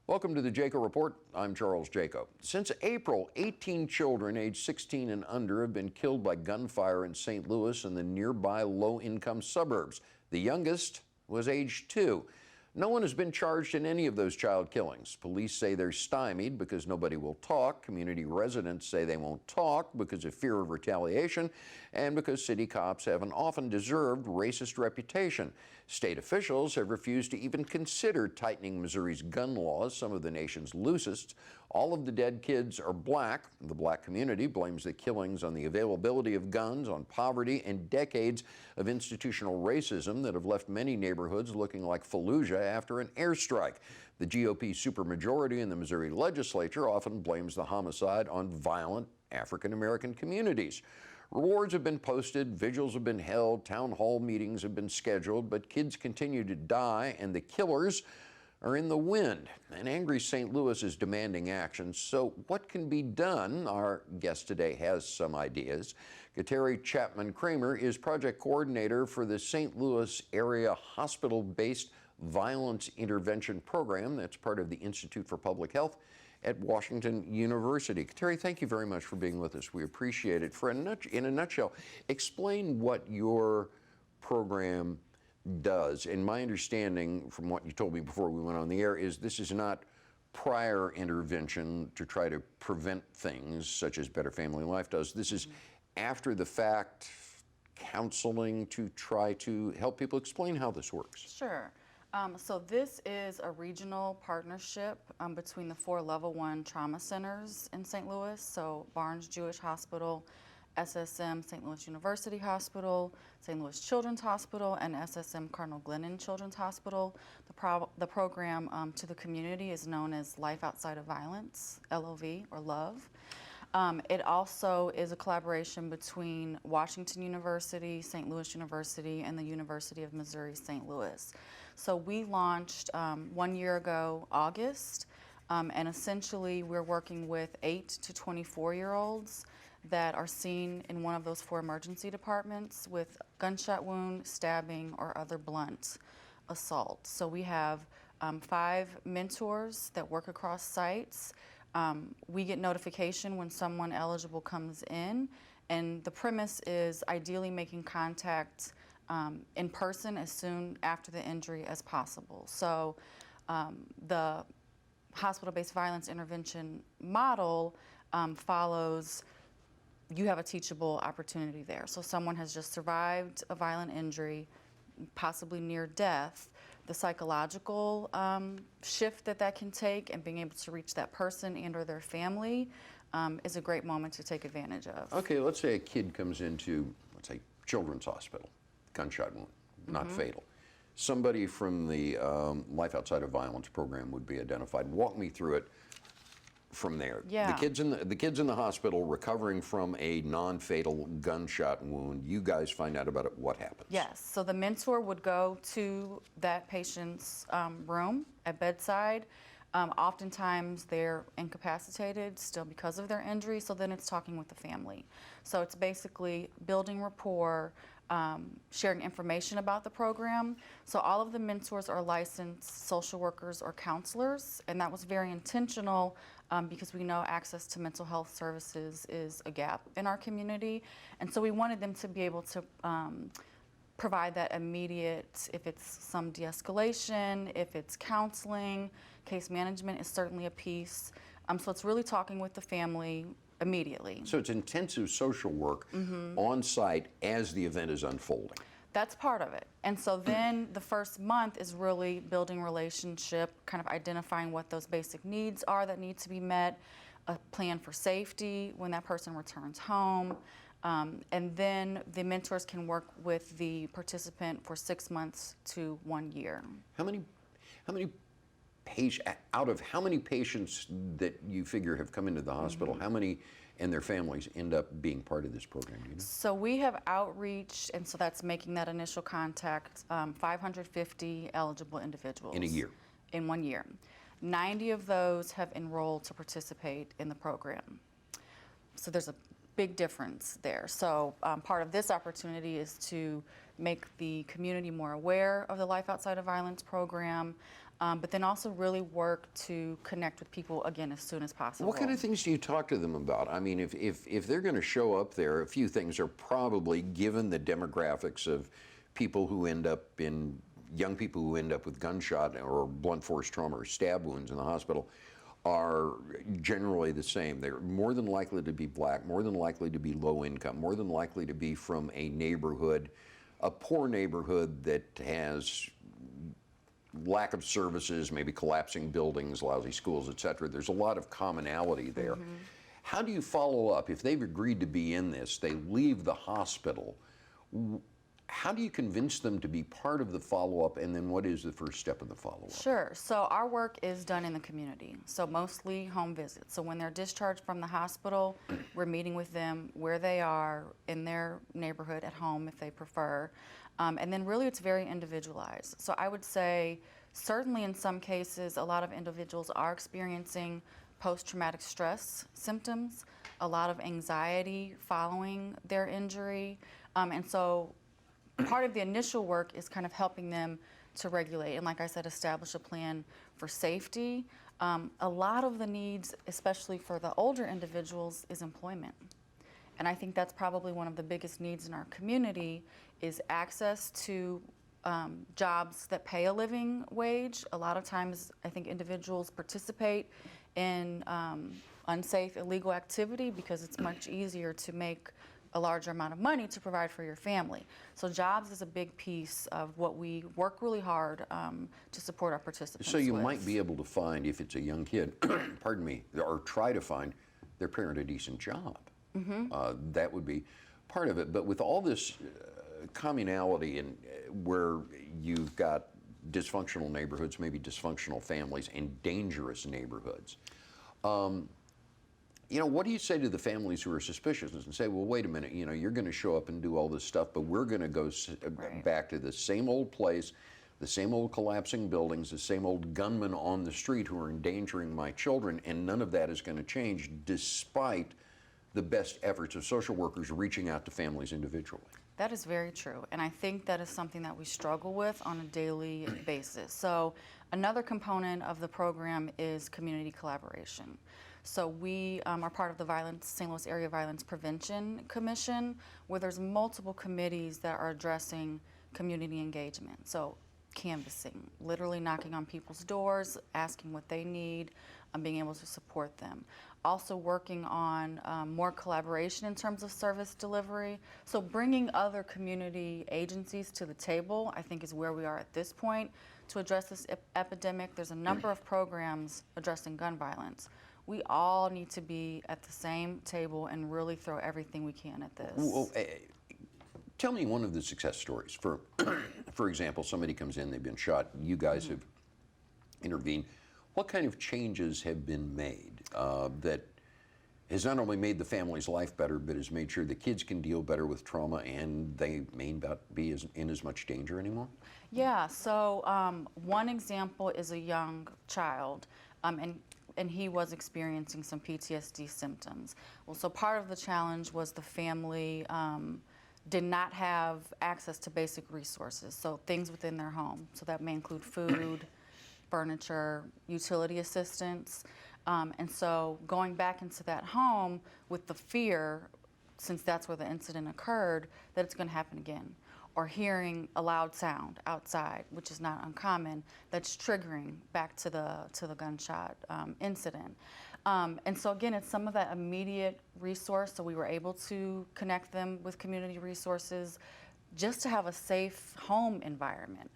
Welcome to the Jaco Report. I'm Charles Jaco. Since April, 18 children aged 16 and under have been killed by gunfire in St. Louis and the nearby low-income suburbs. The youngest was age 2. No one has been charged in any of those child killings. Police say they're stymied because nobody will talk. Community residents say they won't talk because of fear of retaliation and because city cops have an often deserved racist reputation. State officials have refused to even consider tightening Missouri's gun laws, some of the nation's loosest. All of the dead kids are black. The black community blames the killings on the availability of guns, on poverty, and decades of institutional racism that have left many neighborhoods looking like Fallujah after an airstrike. The GOP supermajority in the Missouri legislature often blames the homicide on violent African-American communities. Rewards have been posted, vigils have been held, town hall meetings have been scheduled, but kids continue to die and the killers are in the wind. An angry St. Louis is demanding action. So what can be done? Our guest today has some ideas. Chapman-Kramer is project coordinator for the St. Louis area hospital-based violence intervention program. That's part of the Institute for Public Health at Washington University. Terry, thank you very much for being with us. We appreciate it. In a nutshell, explain what your program does. And my understanding from what you told me before we went on the air is this is not prior intervention to try to prevent things such as Better Family Life does. This is after the fact counseling to try to help people. Explain how this works. Sure. So this is a regional partnership between the 4 Level 1 trauma centers in St. Louis, so Barnes Jewish Hospital, SSM St. Louis University Hospital, St. Louis Children's Hospital, and SSM Cardinal Glennon Children's Hospital. The program to the community is known as Life Outside of Violence, LOV, or LOVE. It also is a collaboration between Washington University, St. Louis University, and the University of Missouri, St. Louis. So we launched 1 year ago, August, and essentially we're working with 8 to 24-year-olds that are seen in one of those 4 emergency departments with gunshot wound, stabbing, or other blunt assault. So we have 5 mentors that work across sites. We get notification when someone eligible comes in, and the premise is ideally making contact in person as soon after the injury as possible. So the hospital-based violence intervention model follows, you have a teachable opportunity there. So someone has just survived a violent injury, possibly near death. The psychological shift that can take and being able to reach that person and or their family is a great moment to take advantage of. Okay, let's say a kid comes into, let's say, Children's Hospital, gunshot wound, not fatal. Somebody from the Life Outside of Violence program would be identified. Walk me through it from there. Yeah. The kids in the hospital recovering from a non-fatal gunshot wound, you guys find out about it, what happens? Yes, so the mentor would go to that patient's room at bedside. Oftentimes they're incapacitated still because of their injury, so then it's talking with the family. So it's basically building rapport, sharing information about the program. So all of the mentors are licensed social workers or counselors, and that was very intentional because we know access to mental health services is a gap in our community. And so we wanted them to be able to provide that immediate, if it's some de-escalation, if it's counseling, case management is certainly a piece. So it's really talking with the family immediately. So it's intensive social work on site as the event is unfolding. That's part of it. And so then the first month is really building relationship, kind of identifying what those basic needs are that need to be met, a plan for safety when that person returns home. And then the mentors can work with the participant for 6 months to 1 year. How many out of how many patients that you figure have come into the hospital, how many and their families end up being part of this program? Do you know? So we have outreach, and so that's making that initial contact, 550 eligible individuals. In a year? In 1 year. 90 of those have enrolled to participate in the program. So there's a big difference there. So part of this opportunity is to make the community more aware of the Life Outside of Violence program, but then also really work to connect with people again as soon as possible. What kind of things do you talk to them about? I mean, if they're going to show up there, a few things are probably, given the demographics of people who end up in, young people who end up with gunshot or blunt force trauma or stab wounds in the hospital, are generally the same. They're more than likely to be black, more than likely to be low income, more than likely to be from a neighborhood, a poor neighborhood that has lack of services, maybe collapsing buildings, lousy schools, et cetera. There's a lot of commonality there. How do you follow up? If they've agreed to be in this, they leave the hospital, how do you convince them to be part of the follow-up, and then what is the first step in the follow-up? Sure. So our work is done in the community, so mostly home visits. So when they're discharged from the hospital, we're meeting with them where they are in their neighborhood, at home if they prefer. And then really it's very individualized. So I would say certainly in some cases a lot of individuals are experiencing post-traumatic stress symptoms, a lot of anxiety following their injury. And so part of the initial work is kind of helping them to regulate and, like I said, establish a plan for safety. A lot of the needs, especially for the older individuals, is employment. And I think that's probably one of the biggest needs in our community, is access to jobs that pay a living wage. A lot of times I think individuals participate in unsafe, illegal activity because it's much easier to make a larger amount of money to provide for your family. So jobs is a big piece of what we work really hard to support our participants So you with. might be able to find, if it's a young kid, pardon me, or try to find their parent a decent job. That would be part of it. But with all this communality and where you've got dysfunctional neighborhoods, maybe dysfunctional families, and dangerous neighborhoods, you know, what do you say to the families who are suspicious and say, well, wait a minute, you know, you're going to show up and do all this stuff, but we're going to go back to the same old place, the same old collapsing buildings, the same old gunmen on the street who are endangering my children, and none of that is going to change despite the best efforts of social workers reaching out to families individually. That is very true, and I think that is something that we struggle with on a daily basis. So another component of the program is community collaboration. So we are part of the St. Louis Area Violence Prevention Commission, where there's multiple committees that are addressing community engagement. So canvassing, literally knocking on people's doors, asking what they need, being able to support them. Also working on more collaboration in terms of service delivery. So bringing other community agencies to the table, I think, is where we are at this point to address this epidemic. There's a number of programs addressing gun violence. We all need to be at the same table and really throw everything we can at this. Well, tell me one of the success stories. For example, somebody comes in, they've been shot, you guys have intervened. What kind of changes have been made that has not only made the family's life better, but has made sure the kids can deal better with trauma and they may not be in as much danger anymore? Yeah, so one example is a young child, and he was experiencing some PTSD symptoms. Well, so part of the challenge was the family did not have access to basic resources, so things within their home. So that may include food, furniture, utility assistance. And so going back into that home with the fear, since that's where the incident occurred, that it's going to happen again. Or hearing a loud sound outside, which is not uncommon, that's triggering back to the gunshot incident. And so again, it's some of that immediate resource, so we were able to connect them with community resources just to have a safe home environment.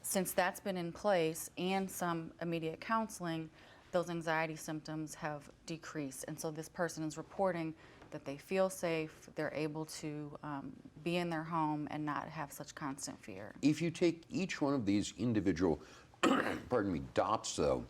Since that's been in place and some immediate counseling, those anxiety symptoms have decreased. And so this person is reporting that they feel safe, they're able to be in their home and not have such constant fear. If you take each one of these individual, pardon me, dots though,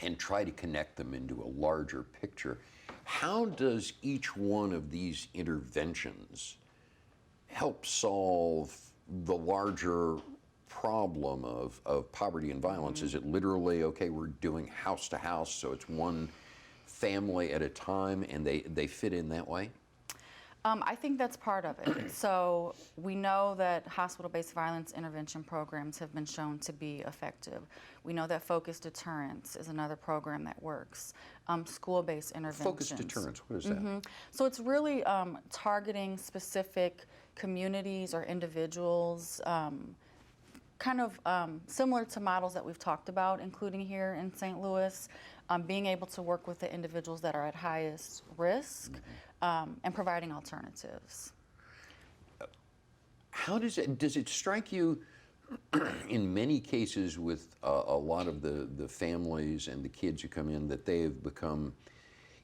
and try to connect them into a larger picture, how does each one of these interventions help solve the larger problem of poverty and violence? Is it literally, okay, we're doing house to house, so it's one family at a time and they fit in that way? I think that's part of it. So we know that hospital-based violence intervention programs have been shown to be effective. We know that focused deterrence is another program that works. School-based interventions. Focused deterrence, what is that? So it's really targeting specific communities or individuals, kind of similar to models that we've talked about, including here in St. Louis, being able to work with the individuals that are at highest risk and providing alternatives. How does it strike you in many cases with a lot of the families and the kids who come in that they have become,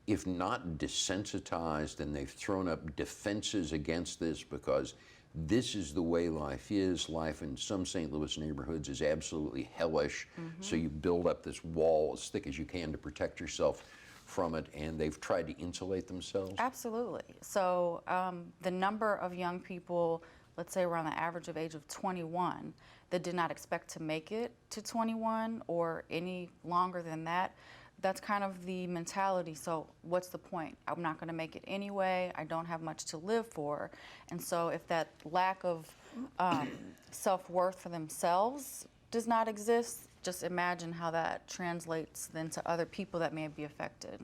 if not desensitized, and they've thrown up defenses against this because this is the way life is. Life in some St. Louis neighborhoods is absolutely hellish, so you build up this wall as thick as you can to protect yourself from it, and they've tried to insulate themselves? Absolutely. So the number of young people, let's say around the average of age of 21, that did not expect to make it to 21 or any longer than that, that's kind of the mentality. So what's the point? I'm not going to make it anyway. I don't have much to live for. And so if that lack of self-worth for themselves does not exist, just imagine how that translates then to other people that may be affected.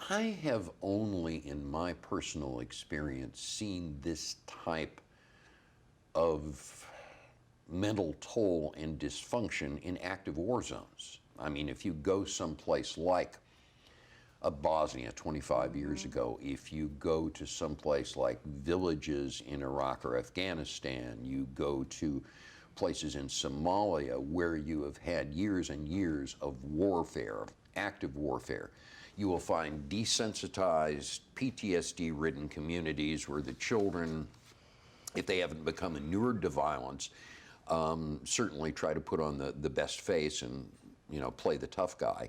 I have only in my personal experience seen this type of mental toll and dysfunction in active war zones. I mean, if you go someplace like Bosnia 25 years ago, if you go to someplace like villages in Iraq or Afghanistan, you go to places in Somalia where you have had years and years of warfare, active warfare, you will find desensitized, PTSD-ridden communities where the children, if they haven't become inured to violence, certainly try to put on the best face and play the tough guy,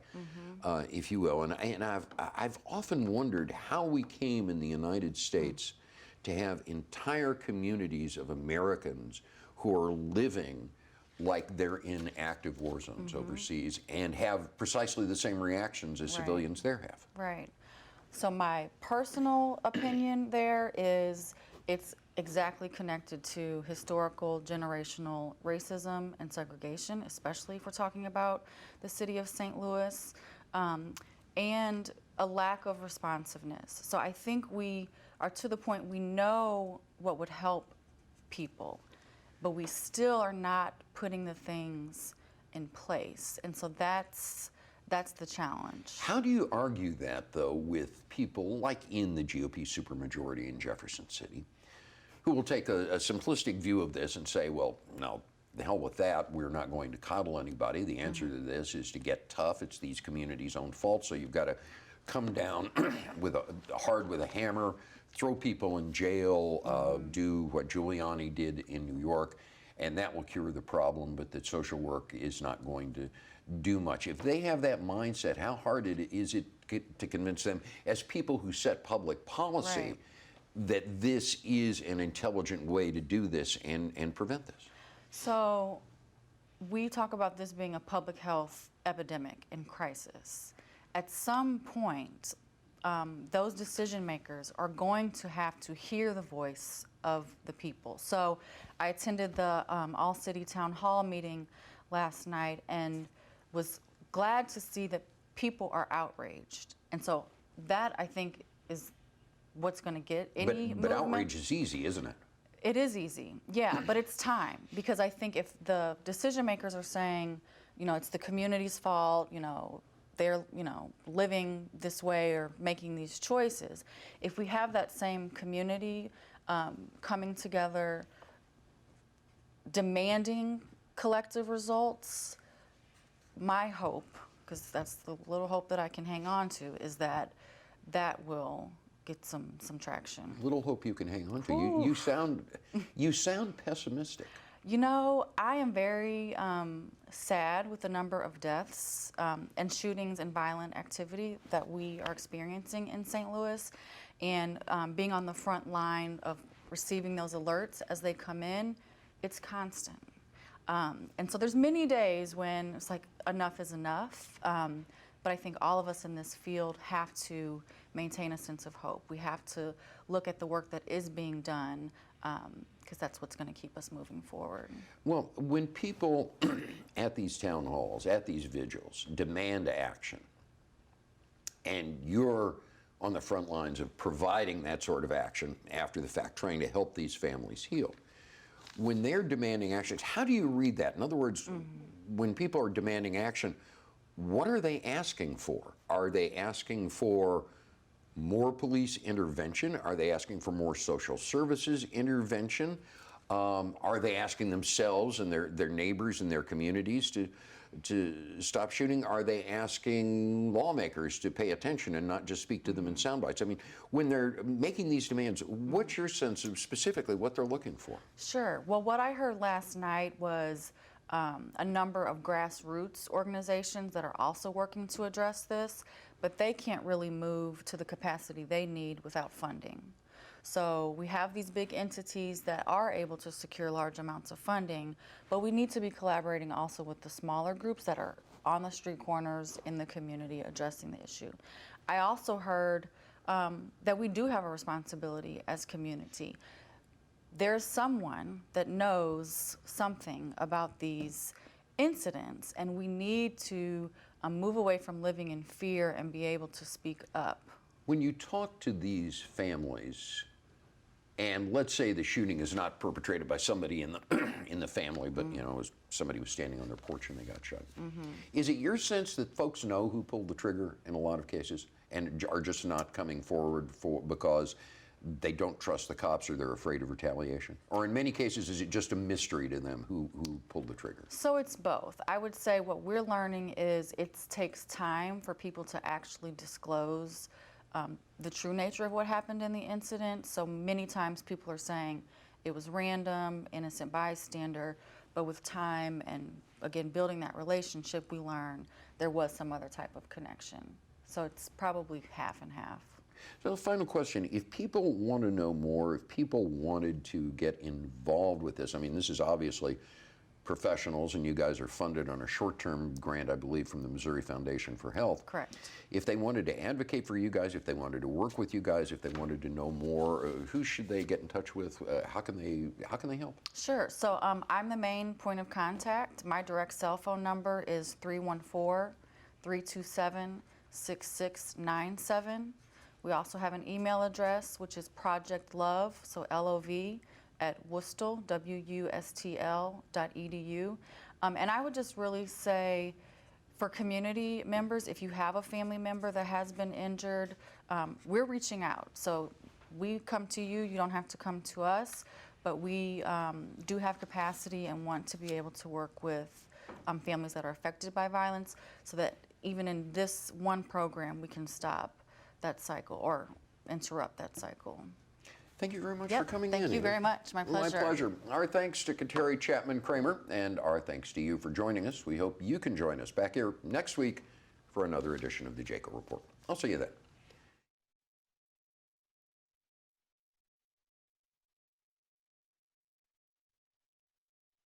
if you will. And I've often wondered how we came in the United States to have entire communities of Americans who are living like they're in active war zones overseas and have precisely the same reactions as civilians there have. Right. So my personal opinion there is it's exactly connected to historical generational racism and segregation, especially if we're talking about the city of St. Louis, and a lack of responsiveness. So I think we are to the point we know what would help people, but we still are not putting the things in place. And so that's the challenge. How do you argue that, though, with people like in the GOP supermajority in Jefferson City, who will take a simplistic view of this and say, well, no, the hell with that, we're not going to coddle anybody. The answer to this is to get tough. It's these communities' own fault, so you've got to come down hard with a hammer, throw people in jail, do what Giuliani did in New York, and that will cure the problem, but that social work is not going to do much. If they have that mindset, how hard is it to convince them, as people who set public policy, that this is an intelligent way to do this and prevent this? So we talk about this being a public health epidemic in crisis. At some point, those decision makers are going to have to hear the voice of the people. So I attended the all-city town hall meeting last night and was glad to see that people are outraged. And so that, I think, is what's going to get any movement. But outrage is easy, isn't it? It is easy, yeah, but it's time. Because I think if the decision makers are saying, it's the community's fault, they're, living this way or making these choices, if we have that same community coming together, demanding collective results, my hope, because that's the little hope that I can hang on to, is that that will get some traction. Little hope you can hang on to. You sound pessimistic. I am very sad with the number of deaths and shootings and violent activity that we are experiencing in St. Louis, and being on the front line of receiving those alerts as they come in, it's constant. And so there's many days when it's like enough is enough. but I think all of us in this field have to maintain a sense of hope. We have to look at the work that is being done, because that's what's going to keep us moving forward. Well, when people at these town halls, at these vigils, demand action, and you're on the front lines of providing that sort of action after the fact, trying to help these families heal, when they're demanding actions, how do you read that? In other words, when people are demanding action, what are they asking for? Are they asking for more police intervention? Are they asking for more social services intervention? Are they asking themselves and their neighbors and their communities to stop shooting? Are they asking lawmakers to pay attention and not just speak to them in sound bites? I mean, when they're making these demands, what's your sense of specifically what they're looking for? Sure. Well, what I heard last night was a number of grassroots organizations that are also working to address this, but they can't really move to the capacity they need without funding. So we have these big entities that are able to secure large amounts of funding, but we need to be collaborating also with the smaller groups that are on the street corners in the community addressing the issue. I also heard that we do have a responsibility as community. There's someone that knows something about these incidents, and we need to move away from living in fear and be able to speak up. When you talk to these families, and let's say the shooting is not perpetrated by somebody in the in the family, but you know, it was somebody was standing on their porch and they got shot. Is it your sense that folks know who pulled the trigger in a lot of cases and are just not coming forward because they don't trust the cops or they're afraid of retaliation? Or in many cases, is it just a mystery to them who pulled the trigger? So it's both. I would say what we're learning is it takes time for people to actually disclose the true nature of what happened in the incident. So many times people are saying it was random, innocent bystander, but with time and again building that relationship, we learn there was some other type of connection. So it's probably half and half. So the final question, if people want to know more, if people wanted to get involved with this, I mean, this is obviously professionals, and you guys are funded on a short-term grant, I believe, from the Missouri Foundation for Health. Correct. If they wanted to advocate for you guys, if they wanted to work with you guys, if they wanted to know more, who should they get in touch with? How can they help? Sure. So I'm the main point of contact. My direct cell phone number is 314-327-6697. We also have an email address, which is Project LOV, so LOV, at Wustl, WUSTL.edu. And I would just really say, for community members, if you have a family member that has been injured, we're reaching out. So we come to you, you don't have to come to us, but we do have capacity and want to be able to work with families that are affected by violence, so that even in this one program, we can stop that cycle or interrupt that cycle. Thank you very much for coming in. Thank you very much. My pleasure. My pleasure. Our thanks to Kateri Chapman-Kramer, and our thanks to you for joining us. We hope you can join us back here next week for another edition of the Jaco Report. I'll see you then.